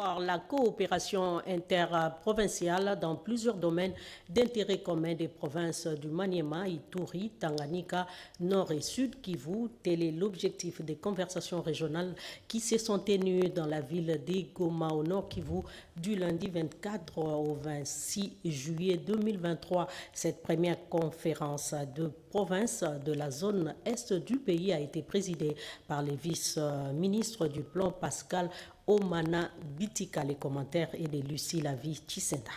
promouvoir la coopération interprovinciale dans plusieurs domaines d'intérêt commun des provinces du Maniema, Ituri, Tanganyika, Nord et Sud Kivu. Tel est l'objectif des conversations régionales qui se sont tenues dans la ville de Goma au Nord Kivu du lundi 24 au 26 juillet 2023. Cette première conférence de province de la zone Est du pays a été présidée par les vice-ministres du plan Pascal Omana Bitika. Les commentaires et de Lucie Lavie Chisenda.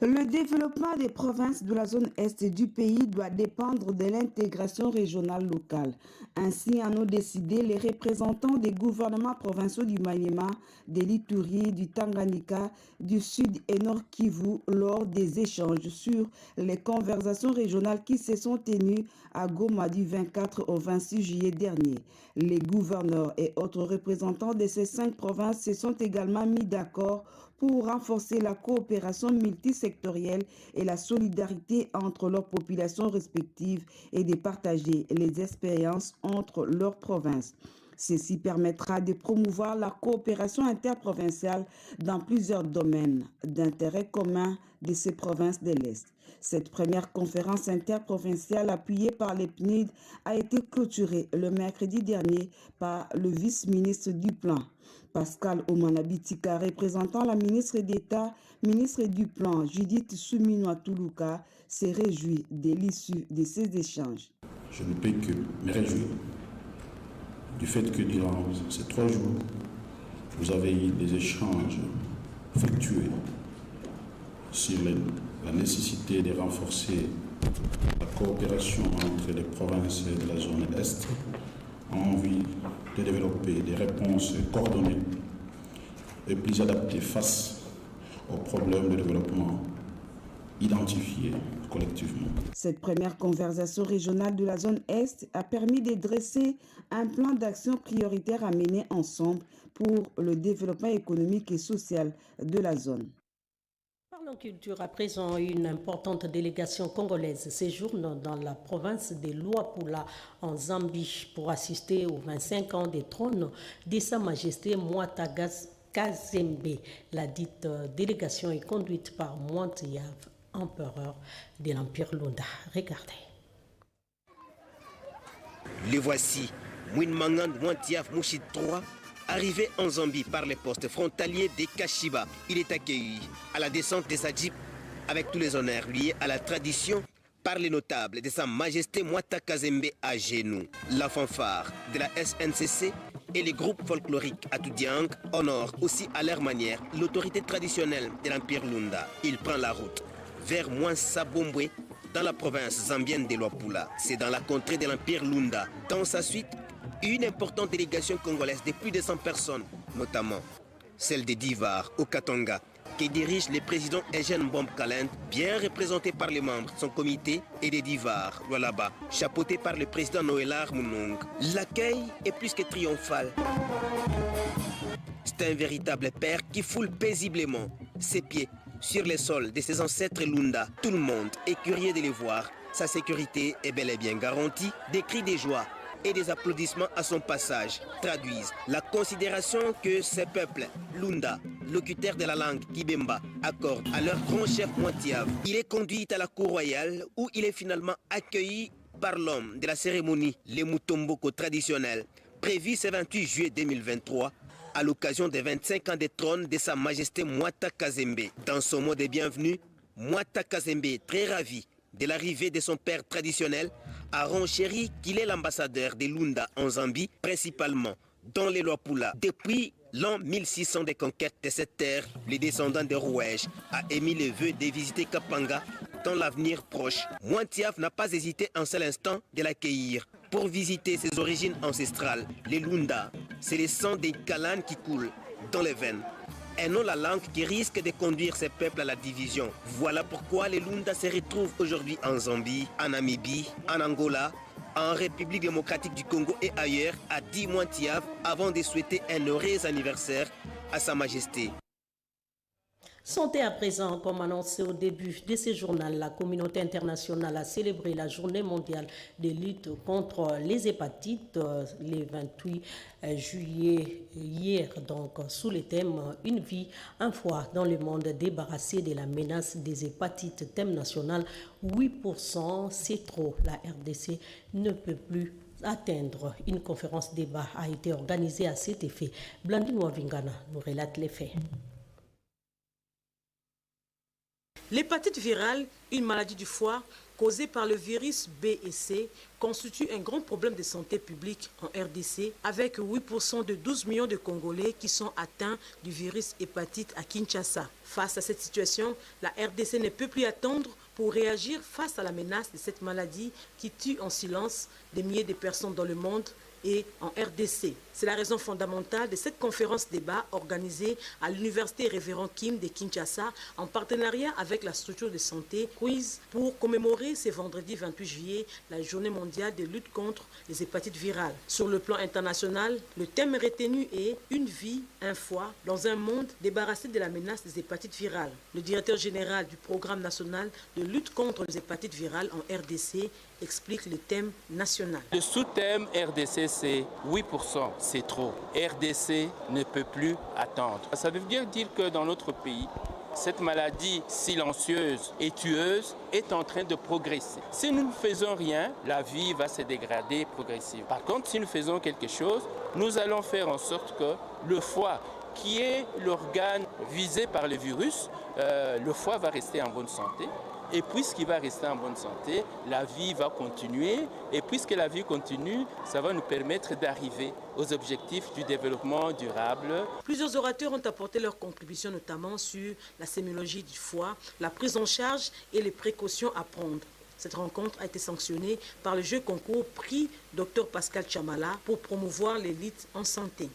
Le développement des provinces de la zone Est du pays doit dépendre de l'intégration régionale locale. Ainsi en ont décidé les représentants des gouvernements provinciaux du Maniema, de l'Ituri, du Tanganyika, du Sud et Nord Kivu lors des échanges sur les conversations régionales qui se sont tenues à Goma du 24 au 26 juillet dernier. Les gouverneurs et autres représentants de ces 5 provinces se sont également mis d'accord pour renforcer la coopération multisectorielle et la solidarité entre leurs populations respectives et de partager les expériences entre leurs provinces. Ceci permettra de promouvoir la coopération interprovinciale dans plusieurs domaines d'intérêt commun de ces provinces de l'Est. Cette première conférence interprovinciale appuyée par les PNID a été clôturée le mercredi dernier par le vice-ministre du Plan. Pascal Omana Bitika, représentant la ministre d'État, ministre du Plan, Judith Suminwa Tuluka, s'est réjoui de l'issue de ces échanges. Je ne peux que me réjouir du fait que durant ces 3 jours, vous avez eu des échanges fructueux sur la nécessité de renforcer la coopération entre les provinces de la zone Est en vue de développer des réponses coordonnées et plus adaptées face aux problèmes de développement identifiés collectivement. Cette première conversation régionale de la zone Est a permis de dresser un plan d'action prioritaire à mener ensemble pour le développement économique et social de la zone. Parlons culture. À présent, une importante délégation congolaise séjourne dans la province de Luapula en Zambie pour assister aux 25 ans des trônes de Sa Majesté Mwata Kazembe. La dite délégation est conduite par Mwantiav, empereur de l'Empire Lunda. Regardez. Le voici, Mwinmangan Mwantiav Mouchid III, arrivé en Zambie par les postes frontaliers des Kashiba. Il est accueilli à la descente de sa jeep avec tous les honneurs liés à la tradition par les notables de Sa Majesté Mwata Kazembe à genoux. La fanfare de la SNCC et les groupes folkloriques Atudiang honorent aussi à leur manière l'autorité traditionnelle de l'Empire Lunda. Il prend la route vers Mwansa-Bombwe dans la province zambienne de Luapula. C'est dans la contrée de l'Empire Lunda. Dans sa suite, une importante délégation congolaise de plus de 100 personnes, notamment celle de Divar au Katanga, qui dirige le président Eugène Bomb Kalend, bien représenté par les membres de son comité, et de Divar, Lualaba, chapeauté par le président Noélar Mounong. L'accueil est plus que triomphal. C'est un véritable père qui foule paisiblement ses pieds sur les sols de ses ancêtres Lunda. Tout le monde est curieux de les voir. Sa sécurité est bel et bien garantie. Des cris de joie et des applaudissements à son passage traduisent la considération que ces peuples Lunda, locuteurs de la langue Kibemba, accordent à leur grand chef Mwantiav. Il est conduit à la cour royale où il est finalement accueilli par l'homme de la cérémonie, les Mutomboko traditionnels, prévu ce 28 juillet 2023 à l'occasion des 25 ans de trône de Sa Majesté Mwata Kazembe. Dans son mot de bienvenue, Mwata Kazembe, très ravi de l'arrivée de son père traditionnel, a renchéri qu'il est l'ambassadeur de Lunda en Zambie, principalement dans les Luapula. Depuis l'an 1600 des conquêtes de cette terre, les descendants de Rouège a émis le vœu de visiter Kapanga dans l'avenir proche. Mwantiav n'a pas hésité un seul instant de l'accueillir pour visiter ses origines ancestrales. Les Lunda, c'est le sang des Kalan qui coule dans les veines, et non la langue qui risque de conduire ces peuples à la division. Voilà pourquoi les Lunda se retrouvent aujourd'hui en Zambie, en Namibie, en Angola, en République démocratique du Congo et ailleurs, a dit Mwantiav avant de souhaiter un heureux anniversaire à Sa Majesté. Santé à présent, comme annoncé au début de ce journal, la communauté internationale a célébré la journée mondiale de lutte contre les hépatites le 28 juillet hier, donc sous le thème « Une vie, un foie dans le monde débarrassé de la menace des hépatites », thème national 8%, c'est trop, la RDC ne peut plus atteindre. Une conférence débat a été organisée à cet effet. Blandine Wavingana nous relate les faits. L'hépatite virale, une maladie du foie causée par le virus B et C, constitue un grand problème de santé publique en RDC, avec 8% de 12 millions de Congolais qui sont atteints du virus hépatite à Kinshasa. Face à cette situation, la RDC ne peut plus attendre pour réagir face à la menace de cette maladie qui tue en silence des milliers de personnes dans le monde et en RDC. C'est la raison fondamentale de cette conférence débat organisée à l'Université Révérend Kim de Kinshasa en partenariat avec la structure de santé Quiz pour commémorer ce vendredi 28 juillet la journée mondiale de lutte contre les hépatites virales. Sur le plan international, le thème retenu est « Une vie, un foie dans un monde débarrassé de la menace des hépatites virales ». Le directeur général du programme national de lutte contre les hépatites virales en RDC explique le thème national. Le sous-thème RDC, c'est 8%, c'est trop. RDC ne peut plus attendre. Ça veut bien dire que dans notre pays, cette maladie silencieuse et tueuse est en train de progresser. Si nous ne faisons rien, la vie va se dégrader progressivement. Par contre, si nous faisons quelque chose, nous allons faire en sorte que le foie, qui est l'organe visé par le virus, le foie va rester en bonne santé. Et puisqu'il va rester en bonne santé, la vie va continuer. Et puisque la vie continue, ça va nous permettre d'arriver aux objectifs du développement durable. Plusieurs orateurs ont apporté leur contribution, notamment sur la sémiologie du foie, la prise en charge et les précautions à prendre. Cette rencontre a été sanctionnée par le jeu concours prix Dr Pascal Chamala pour promouvoir l'élite en santé.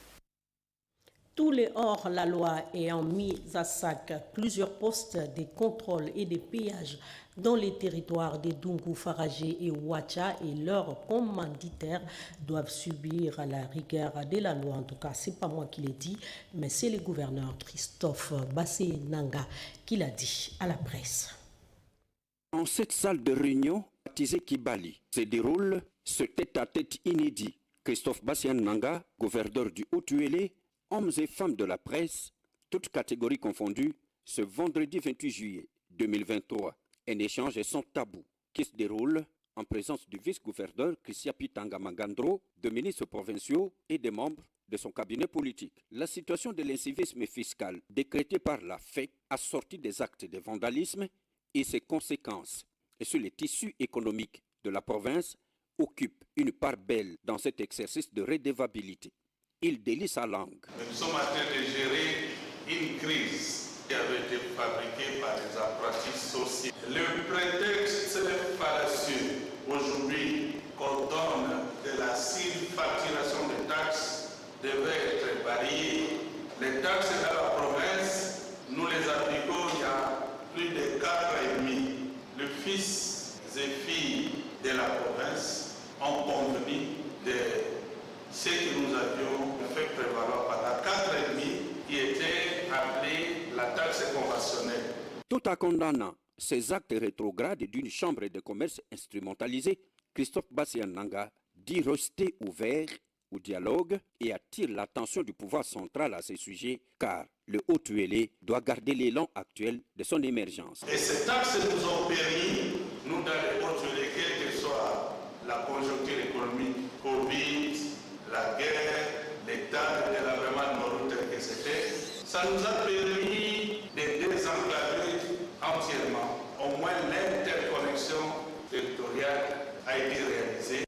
Tous les hors-la-loi ayant mis à sac plusieurs postes de contrôle et de péage dans les territoires de Dungu, Faragé et Ouacha et leurs commanditaires doivent subir la rigueur de la loi. En tout cas, ce n'est pas moi qui l'ai dit, mais c'est le gouverneur Christophe Bassé Nanga qui l'a dit à la presse. Dans cette salle de réunion, baptisée Kibali, se déroule ce tête-à-tête inédit. Christophe Bassé Nanga, gouverneur du Haut-Uélé, hommes et femmes de la presse, toutes catégories confondues, ce vendredi 28 juillet 2023, un échange sans tabou qui se déroule en présence du vice-gouverneur Christiapi Tangamagandro, de ministres provinciaux et des membres de son cabinet politique. La situation de l'incivisme fiscal décrétée par la FEC, assortie des actes de vandalisme et ses conséquences sur les tissus économiques de la province occupe une part belle dans cet exercice de redevabilité. Il délie sa langue. Nous sommes en train de gérer une crise qui avait été fabriquée par les apprentis sociaux. Le prétexte fallacieux aujourd'hui qu'on donne de la surfacturation des taxes devait être balayé. Les taxes dans la province, nous les appliquons il y a plus de 4 ans et demi. Le fils et filles de la province ont convenu de ce que nous avions fait prévaloir pendant 4 ans et demi, qui était appelé la taxe conventionnelle. Tout en condamnant ces actes rétrogrades d'une chambre de commerce instrumentalisée, Christophe Bassé Nanga dit rester ouvert au dialogue et attire l'attention du pouvoir central à ces sujets, car le Haut-Uélé doit garder l'élan actuel de son émergence. Et ces taxes nous ont permis, nous dans le Haut-Uélé, quelle que soit la conjoncture économique, Covid, la guerre, l'état de délabrement de nos routes que c'était, ça nous a permis de désenclaver entièrement. Au moins l'interconnexion territoriale a été réalisée.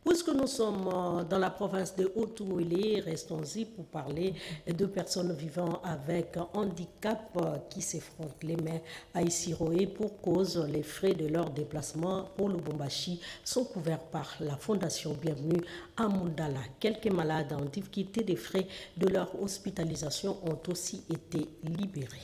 Puisque nous sommes dans la province de Haut-Uélé, restons-y pour parler de personnes vivant avec handicap qui s'effrontent les mains à Isiroé pour cause les frais de leur déplacement pour Lubumbashi sont couverts par la Fondation Bienvenue à Mundala. Quelques malades en difficulté des frais de leur hospitalisation ont aussi été libérés.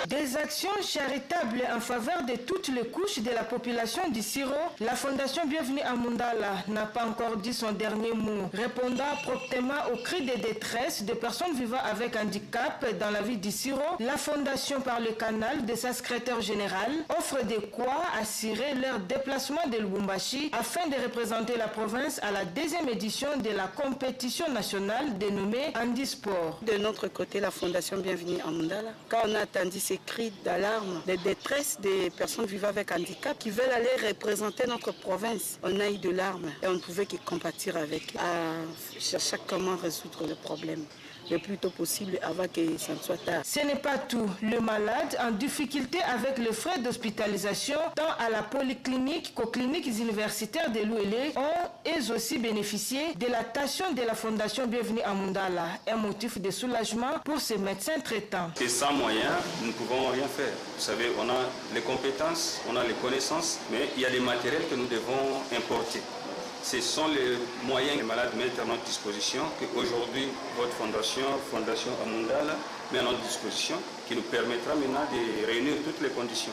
Des actions charitables en faveur de toutes les couches de la population du Siro, la Fondation Bienvenue à Mundala n'a pas encore dit son dernier mot, répondant promptement aux cris de détresse de personnes vivant avec handicap dans la ville du Siro. La Fondation, par le canal de sa secrétaire générale, offre de quoi assurer leur déplacement de Lubumbashi afin de représenter la province à la deuxième édition de la compétition nationale dénommée Handisport. De notre côté, la Fondation Bienvenue à Mundala, quand on a entendu ces cris d'alarme, de détresse des personnes vivant avec handicap qui veulent aller représenter notre province, on a eu de larmes et on ne pouvait que compatir avec, à chercher comment résoudre le problème le plus tôt possible avant que ça ne soit tard. Ce n'est pas tout. Le malade en difficulté avec les frais d'hospitalisation tant à la polyclinique qu'aux cliniques universitaires de l'Ouélé ont aussi bénéficié de l'attention de la Fondation Bienvenue à Mundala, un motif de soulagement pour ces médecins traitants. Et sans moyens, nous ne pouvons rien faire. Vous savez, on a les compétences, on a les connaissances, mais il y a des matériels que nous devons importer. Ce sont les moyens que les malades mettent à notre disposition, qu'aujourd'hui votre Fondation Amundala, met à notre disposition, qui nous permettra maintenant de réunir toutes les conditions.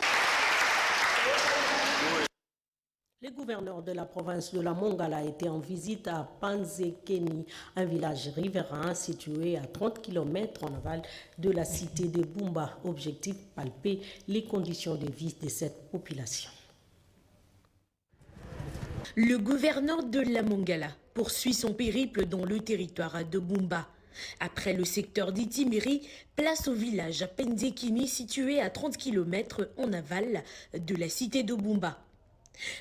Le gouverneur de la province de la Mongala était en visite à Panzekeni, un village riverain situé à 30 km en aval de la cité de Bumba. Objectif, palper les conditions de vie de cette population. Le gouverneur de la Mongala poursuit son périple dans le territoire de Bumba. Après le secteur d'Itimiri, place au village Panzekeni situé à 30 km en aval de la cité de Bumba.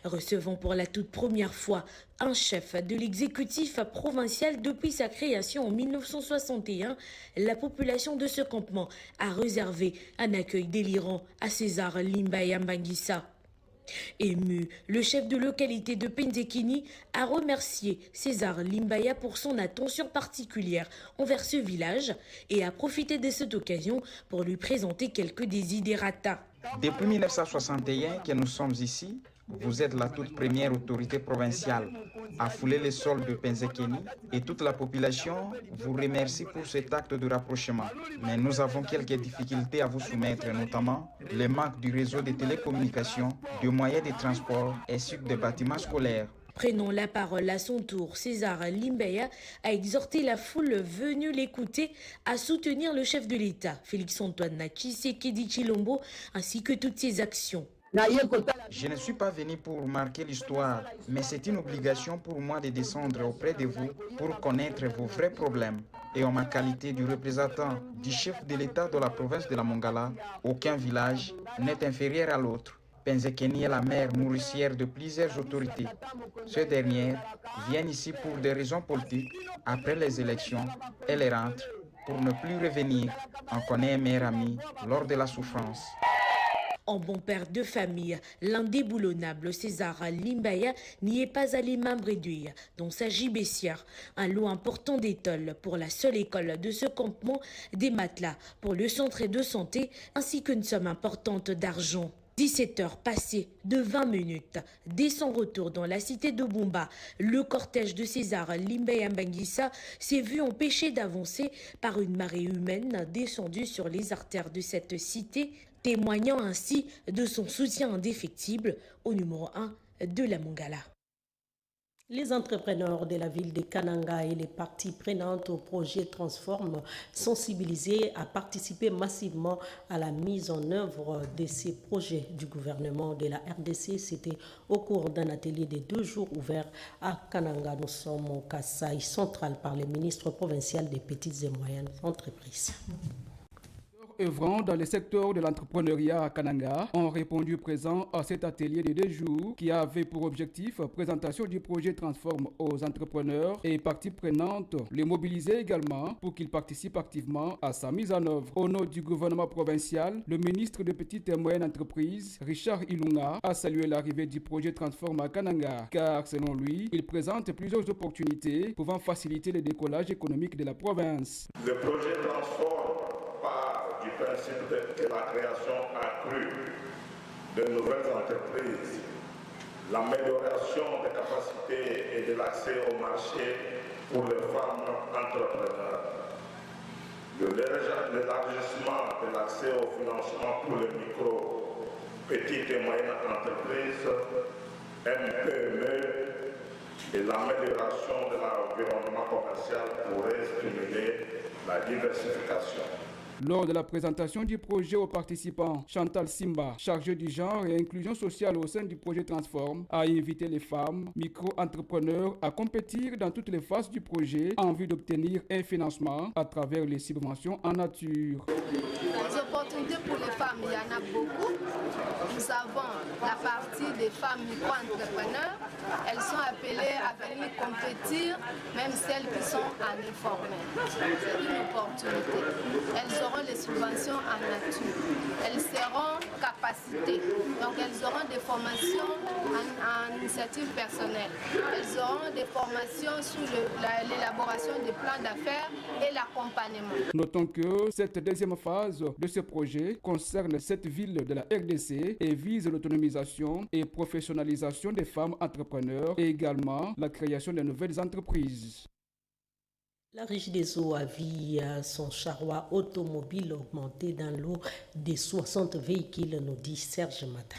Recevant pour la toute première fois un chef de l'exécutif provincial depuis sa création en 1961, la population de ce campement a réservé un accueil délirant à César Limbaya Mbangisa. Ému, le chef de localité de Panzekeni a remercié César Limbaya pour son attention particulière envers ce village et a profité de cette occasion pour lui présenter quelques desiderata. Depuis 1961 que nous sommes ici, vous êtes la toute première autorité provinciale à fouler les sols de Panzekeni et toute la population vous remercie pour cet acte de rapprochement. Mais nous avons quelques difficultés à vous soumettre, notamment le manque du réseau de télécommunications, de moyens de transport ainsi que des bâtiments scolaires. Prenant la parole à son tour, César Limbaya a exhorté la foule venue l'écouter à soutenir le chef de l'État, Félix-Antoine Tshisekedi Tshilombo, ainsi que toutes ses actions. Je ne suis pas venu pour marquer l'histoire, mais c'est une obligation pour moi de descendre auprès de vous pour connaître vos vrais problèmes. Et en ma qualité de représentant du chef de l'État de la province de la Mongala, aucun village n'est inférieur à l'autre. Panzekeni est la mère nourricière de plusieurs autorités. Ces dernières viennent ici pour des raisons politiques. Après les élections, elles rentrent pour ne plus revenir. On connaît un meilleur ami lors de la souffrance. En bon père de famille, l'indéboulonnable César Limbaya n'y est pas allé main réduire dans sa gibecière. Un lot important d'étoiles pour la seule école de ce campement, des matelas pour le centre de santé, ainsi qu'une somme importante d'argent. 17 heures passées de 20 minutes. Dès son retour dans la cité de Bumba, le cortège de César Limbaya Mbangisa s'est vu empêché d'avancer par une marée humaine descendue sur les artères de cette cité, témoignant ainsi de son soutien indéfectible au numéro 1 de la Mongala. Les entrepreneurs de la ville de Kananga et les parties prenantes au projet Transforme, sensibilisés à participer massivement à la mise en œuvre de ces projets du gouvernement de la RDC. C'était au cours d'un atelier de 2 jours ouvert à Kananga. Nous sommes au Kasaï central par le ministre provincial des petites et moyennes entreprises. Œuvrant dans le secteur de l'entrepreneuriat à Kananga ont répondu présent à cet atelier de 2 jours qui avait pour objectif présentation du projet Transforme aux entrepreneurs et parties prenantes, les mobiliser également pour qu'ils participent activement à sa mise en œuvre. Au nom du gouvernement provincial, le ministre des petites et moyennes entreprises, Richard Ilunga, a salué l'arrivée du projet Transforme à Kananga car selon lui, il présente plusieurs opportunités pouvant faciliter le décollage économique de la province. Le projet Transforme du principe de la création accrue de nouvelles entreprises, l'amélioration des capacités et de l'accès au marché pour les femmes entrepreneurs, de l'élargissement de l'accès au financement pour les micro, petites et moyennes entreprises, MPME, et l'amélioration de l'environnement commercial pourrait stimuler la diversification. Lors de la présentation du projet aux participants, Chantal Simba, chargée du genre et inclusion sociale au sein du projet Transform, a invité les femmes micro-entrepreneurs à compétir dans toutes les phases du projet en vue d'obtenir un financement à travers les subventions en nature. Les opportunités pour les femmes, il y en a beaucoup. Nous avons la partie des femmes micro-entrepreneurs. Elles sont appelées à venir compétir, même celles qui sont en informel. C'est une opportunité. Elles auront les subventions en nature. Elles seront capacitées. Donc elles auront des formations en initiative personnelle. Elles auront des formations sur l'élaboration des plans d'affaires et l'accompagnement. Notons que cette deuxième phase de ce projet concerne 7 villes de la RDC et vise l'autonomisation et professionnalisation des femmes entrepreneurs et également la création de nouvelles entreprises. La Régie des eaux a vu son charroi automobile augmenter dans l'eau de 60 véhicules, nous dit Serge Mata.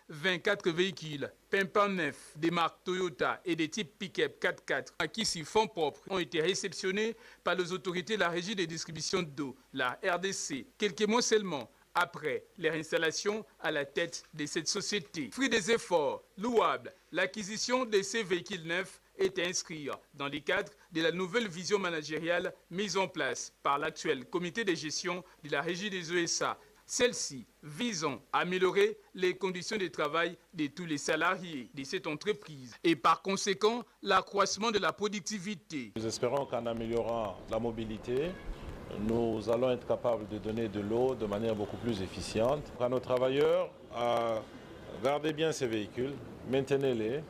24 véhicules, pimpants neufs, des marques Toyota et des types pick-up 4x4 acquis sur fonds propres ont été réceptionnés par les autorités de la Régie des distributions d'eau, la RDC, quelques mois seulement après leur installation à la tête de cette société. Fruit des efforts louables, l'acquisition de ces véhicules neufs est inscrite dans le cadre de la nouvelle vision managériale mise en place par l'actuel comité de gestion de la Régie des ESA. Celle-ci visant à améliorer les conditions de travail de tous les salariés de cette entreprise et par conséquent l'accroissement de la productivité. Nous espérons qu'en améliorant la mobilité, nous allons être capables de donner de l'eau de manière beaucoup plus efficiente. À nos travailleurs, gardez bien ces véhicules, maintenez-les,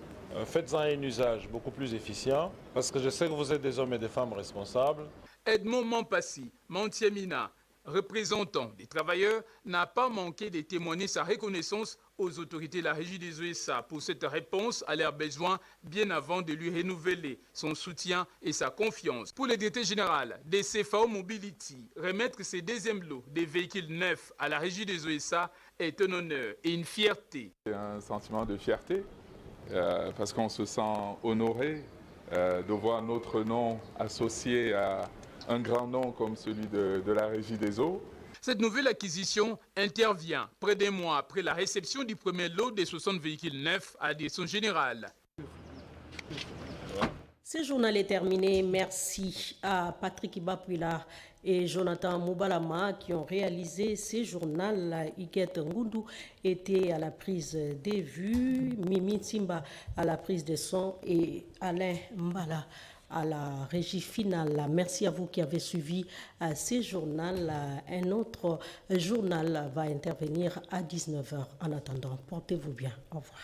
faites-en un usage beaucoup plus efficient parce que je sais que vous êtes des hommes et des femmes responsables. Edmond Mampassi, Mantiamina, représentant des travailleurs, n'a pas manqué de témoigner sa reconnaissance aux autorités de la Régie des ESA pour cette réponse à leurs besoins bien avant de lui renouveler son soutien et sa confiance. Pour le directeur général des CFAO Mobility, remettre ces deuxièmes lots des véhicules neufs à la Régie des ESA est un honneur et une fierté. C'est un sentiment de fierté parce qu'on se sent honoré de voir notre nom associé à un grand nom comme celui de la Régie des eaux. Cette nouvelle acquisition intervient près d'un mois après la réception du premier lot des 60 véhicules neufs à direction générale. Ce journal est terminé. Merci à Patrick Ibapuila et Jonathan Moubalama qui ont réalisé ce journal. Iguette Ngoudou était à la prise des vues, Mimi Simba à la prise des sons et Alain Mbala à la régie finale. Merci à vous qui avez suivi ce journal. Un autre journal va intervenir à 19h. En attendant, portez-vous bien. Au revoir.